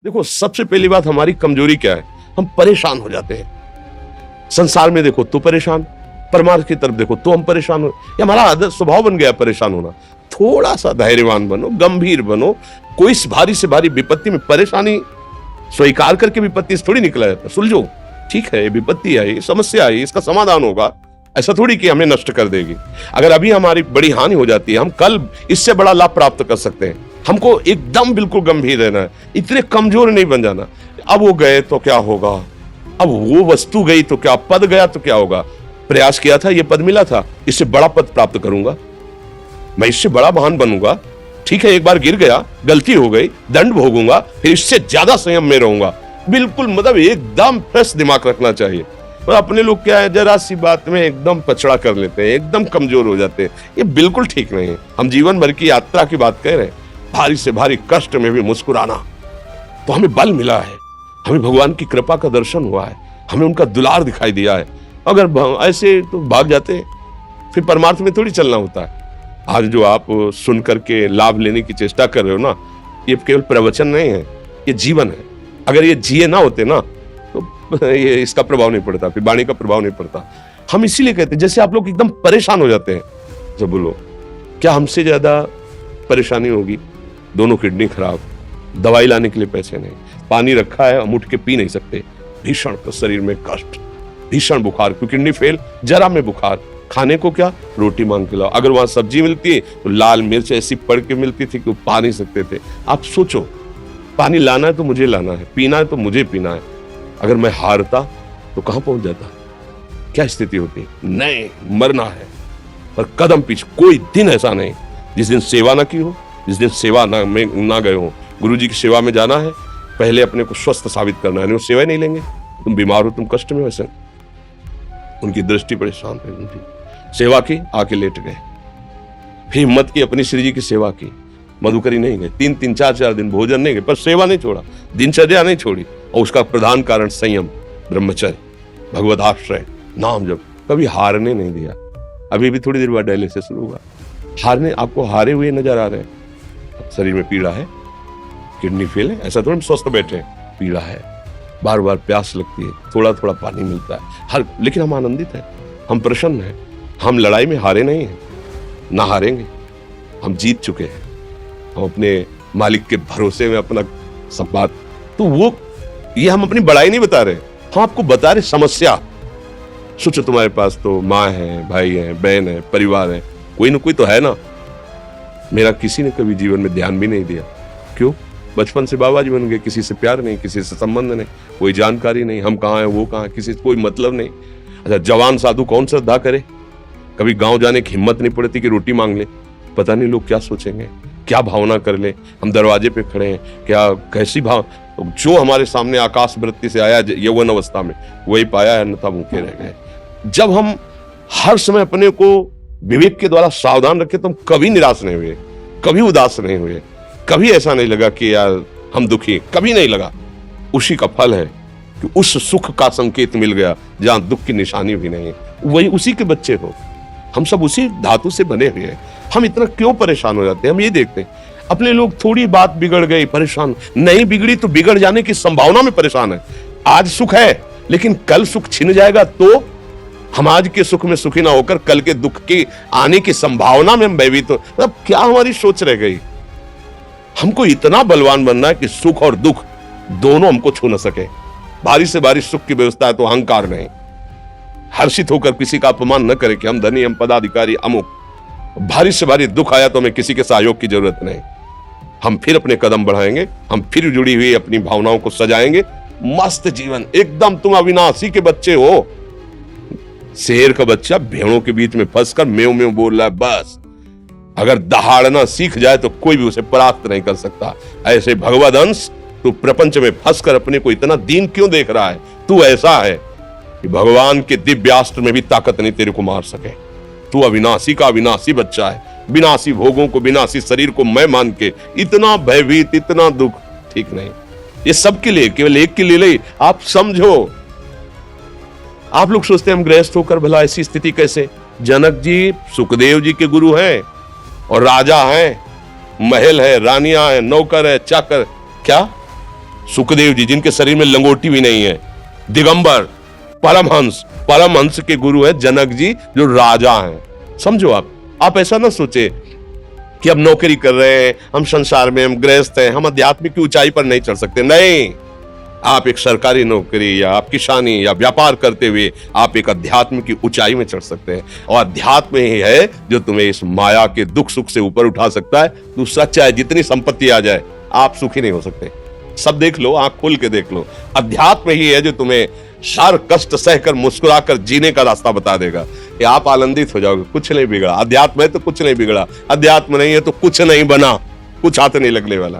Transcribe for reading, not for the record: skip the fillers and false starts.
देखो, सबसे पहली बात हमारी कमजोरी क्या है? हम परेशान हो जाते हैं। संसार में देखो तो परेशान, परमार्थ की तरफ देखो तो हम परेशान हो। ये हमारा आदत स्वभाव बन गया परेशान होना। थोड़ा सा धैर्यवान बनो, गंभीर बनो। कोई भारी से भारी विपत्ति में परेशानी स्वीकार करके विपत्ति से थोड़ी निकला जाता। सुलझो, ठीक है, विपत्ति आई, समस्या आई, इसका समाधान होगा। ऐसा थोड़ी कि हमें नष्ट कर देगी। अगर अभी हमारी बड़ी हानि हो जाती है, हम कल इससे बड़ा लाभ प्राप्त कर सकते हैं। हमको एकदम बिल्कुल गंभीर रहना है, इतने कमजोर नहीं बन जाना। अब वो गए तो क्या होगा, अब वो वस्तु गई तो क्या, पद गया तो क्या होगा। प्रयास किया था, ये पद मिला था, इससे बड़ा पद प्राप्त करूंगा, मैं इससे बड़ा महान बनूंगा। ठीक है, एक बार गिर गया, गलती हो गई, दंड भोगूंगा, फिर इससे ज्यादा संयम में रहूंगा। बिल्कुल मतलब एकदम फ्रेश दिमाग रखना चाहिए। और अपने लोग क्या है, जरा सी बात में एकदम पछड़ा कर लेते हैं, एकदम कमजोर हो जाते हैं। ये बिल्कुल ठीक नहीं है। हम जीवन भर की यात्रा की बात कह रहे हैं, भारी से भारी कष्ट में भी मुस्कुराना, तो हमें बल मिला है, हमें भगवान की कृपा का दर्शन हुआ है, हमें उनका दुलार दिखाई दिया है। अगर ऐसे तो भाग जाते हैं, फिर परमार्थ में थोड़ी चलना होता है। आज जो आप सुन करके लाभ लेने की चेष्टा कर रहे हो ना, ये केवल प्रवचन नहीं है, ये जीवन है। अगर ये जिए ना होते ना तो ये इसका प्रभाव नहीं पड़ता, फिर वाणी का प्रभाव नहीं पड़ता। हम इसीलिए कहते हैं, जैसे आप लोग एकदम परेशान हो जाते हैं, जब बोलो क्या हमसे ज्यादा परेशानी होगी? दोनों किडनी खराब, दवाई लाने के लिए पैसे नहीं, पानी रखा है हम उठ के पी नहीं सकते, भीषण शरीर में कष्ट, भीषण बुखार, क्योंकि किडनी फेल, जरा में बुखार, खाने को क्या, रोटी मांग के लाओ। अगर वहां सब्जी मिलती है तो लाल मिर्च ऐसी पड़ के मिलती थी कि वो पा नहीं सकते थे। आप सोचो, पानी लाना है तो मुझे लाना है, पीना है तो मुझे पीना है। अगर मैं हारता तो कहां पहुंच जाता, क्या स्थिति होती? नहीं, मरना है, पर कदम पीछे। कोई दिन ऐसा नहीं जिस दिन सेवा ना की हो, जिस दिन सेवा ना गए हो। गुरु जी की सेवा में जाना है, पहले अपने को स्वस्थ साबित करना है, नहीं वो सेवा नहीं लेंगे। तुम बीमार हो, तुम कष्ट में, वैसे उनकी दृष्टि बड़ी शांत है। उनकी सेवा की, आके लेट गए, फिर हिम्मत की, अपनी श्री जी की सेवा की। मधुकरी नहीं गए, 3-3, 4-4 दिन भोजन नहीं गए, पर सेवा नहीं छोड़ा, दिनचर्या नहीं छोड़ी। और उसका प्रधान कारण संयम, ब्रह्मचर्य, भगवत आश्रय, नाम जप, कभी हारने नहीं दिया। अभी भी थोड़ी देर बाद डायलिसिस शुरू हुआ। हारने, आपको हारे हुए नजर आ रहे हैं। शरीर में पीड़ा है, किडनी फेल है, ऐसा थोड़ा स्वस्थ बैठे हैं, पीड़ा है, बार बार प्यास लगती है, थोड़ा थोड़ा पानी मिलता है, लेकिन हम आनंदित हैं, हम प्रसन्न हैं। हम लड़ाई में हारे नहीं हैं, ना हारेंगे, हम जीत चुके हैं। हम अपने मालिक के भरोसे में अपना सब बात, तो वो ये हम अपनी बड़ाई नहीं बता रहे, हम आपको बता रहे समस्या। सोचो, तुम्हारे पास तो माँ है, भाई है, बहन है, परिवार है, कोई ना कोई तो है ना। मेरा किसी ने कभी जीवन में ध्यान भी नहीं दिया। क्यों? बचपन से बाबा जी बन गए, किसी से प्यार नहीं, किसी से संबंध नहीं, कोई जानकारी नहीं, हम कहाँ हैं, वो कहाँ, किसी से कोई मतलब नहीं। अच्छा, जवान साधु कौन श्रद्धा करे? कभी गांव जाने की हिम्मत नहीं पड़ती कि रोटी मांग ले। पता नहीं लोग क्या सोचेंगे, क्या भावना कर ले। हम दरवाजे पे खड़े हैं, क्या कैसी भाव, जो हमारे सामने आकाश वृत्ति से आया यौवन अवस्था में, वही पाया, अन्यथा भूखे रह गए। जब हम हर समय अपने को विवेक के द्वारा सावधान रखे, तो हम कभी निराश नहीं हुए, कभी उदास नहीं हुए, कभी ऐसा नहीं लगा कि यार हम दुखी, कभी नहीं लगा। उसी का फल है कि उस सुख का संकेत मिल गया जहां दुख की निशानी भी नहीं है। वही उसी के बच्चे हो, हम सब उसी धातु से बने हुए हैं। हम इतना क्यों परेशान हो जाते हैं? हम ये देखते हैं अपने लोग, थोड़ी बात बिगड़ गई परेशान, नहीं बिगड़ी तो बिगड़ जाने की संभावना में परेशान है। आज सुख है, लेकिन कल सुख छिन जाएगा तो हम आज के सुख में सुखी ना होकर कल के दुख के आने की संभावना में हम भयभीत हो। मतलब क्या हमारी सोच रह गई? हमको इतना बलवान बनना है कि सुख और दुख दोनों हमको छू न सके। भारी से भारी सुख की व्यवस्था है तो अहंकार नहीं, हर्षित होकर किसी का अपमान न करे कि हम धनी, हम पदाधिकारी, अमुक। भारी से भारी दुख आया तो हमें किसी के सहयोग की जरूरत नहीं। हम फिर अपने कदम बढ़ाएंगे, हम फिर जुड़ी हुई अपनी भावनाओं को सजाएंगे। मस्त जीवन, एकदम तुम अविनाशी के बच्चे हो। शेर का बच्चा भेड़ों के बीच में फंसकर मेव मेव बोल रहा है, बस अगर दहाड़ना सीख जाए तो कोई भी उसे परास्त नहीं कर सकता। ऐसे भगवद अंश, तू प्रपंच में फंसकर अपने को इतना दीन क्यों देख रहा है? तू ऐसा है कि भगवान के दिव्यास्त्र में भी ताकत नहीं तेरे को मार सके। तू अविनाशी का अविनाशी बच्चा है, विनाशी भोगों को, विनाशी शरीर को मैं मान के इतना भयभीत, इतना दुख, ठीक नहीं। ये सबके लिए, केवल एक के लिए नहीं। आप समझो, आप लोग सोचते हैं हम गृहस्थ होकर भला ऐसी स्थिति कैसे? जनक जी सुखदेव जी के गुरु हैं और राजा हैं, महल है, रानियां हैं, नौकर है, चाकर, क्या सुखदेव जी जिनके शरीर में लंगोटी भी नहीं है, दिगंबर, परमहंस, परमहंस के गुरु है जनक जी जो राजा हैं। समझो आप ऐसा ना सोचे कि अब नौकरी कर रहे हैं, हम संसार में, हम गृहस्थ हैं, हम आध्यात्मिक की ऊंचाई पर नहीं चढ़ सकते। नहीं, आप एक सरकारी नौकरी या आप किसानी या व्यापार करते हुए आप एक अध्यात्म की ऊंचाई में चढ़ सकते हैं। और अध्यात्म ही है जो तुम्हें इस माया के दुख सुख से ऊपर उठा सकता है। दूसरा, चाहे जितनी संपत्ति आ जाए, आप सुखी नहीं हो सकते। सब देख लो, आंख खोल के देख लो, अध्यात्म ही है जो तुम्हें हर कष्ट सहकर मुस्कुराकर जीने का रास्ता बता देगा कि आप आनंदित हो जाओगे। कुछ नहीं बिगड़ा, अध्यात्म है तो कुछ नहीं बिगड़ा, अध्यात्म नहीं है तो कुछ नहीं बना, कुछ हाथ नहीं लगने वाला।